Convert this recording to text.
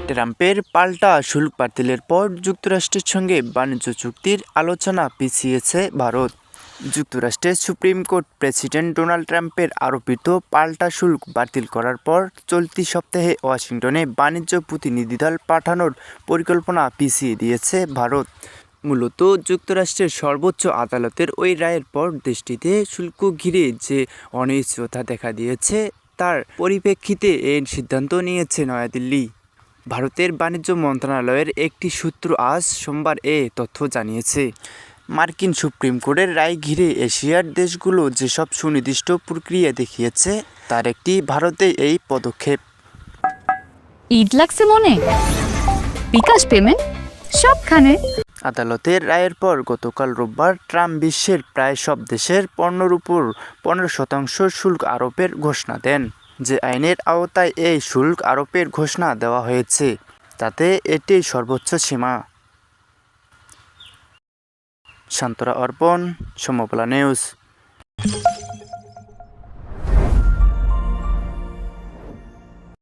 ট্রাম্পের পাল্টা শুল্ক বাতিলের পর যুক্তরাষ্ট্রের সঙ্গে বাণিজ্য চুক্তির আলোচনা পিছিয়েছে ভারত। যুক্তরাষ্ট্রের সুপ্রিম কোর্ট প্রেসিডেন্ট ডোনাল্ড ট্রাম্পের আরোপিত পাল্টা শুল্ক বাতিল করার পর চলতি সপ্তাহে ওয়াশিংটনে বাণিজ্য প্রতিনিধিদল পাঠানোর পরিকল্পনা পিছিয়ে দিয়েছে ভারত। মূলত যুক্তরাষ্ট্রের সর্বোচ্চ আদালতের ওই রায়ের পর দেশটিতে শুল্ক ঘিরে যে অনিশ্চয়তা দেখা দিয়েছে তার পরিপ্রেক্ষিতে এই সিদ্ধান্ত নিয়েছে নয়াদিল্লি। ভারতের বাণিজ্য মন্ত্রণালয়ের একটি সূত্র আজ সোমবার এ তথ্য জানিয়েছে। মার্কিন সুপ্রিম কোর্টের রায় ঘিরে এশিয়ার দেশগুলো যেসব সুনির্দিষ্ট প্রক্রিয়া দেখিয়েছে তার একটি ভারতে এই পদক্ষেপ। ঈদ লাগছে মনে, বিকাশ পেমেন্ট সবখানে। আদালতের রায়ের পর গতকাল রোববার ট্রাম্প বিশ্বের প্রায় সব দেশের পণ্যের উপর 15% শুল্ক আরোপের ঘোষণা দেন। যে আইনের আওতায় এই শুল্ক আরোপের ঘোষণা দেওয়া হয়েছে তাতে এটি সর্বোচ্চ সীমা। শান্তরা অর্পণ, সমবালা নিউজ।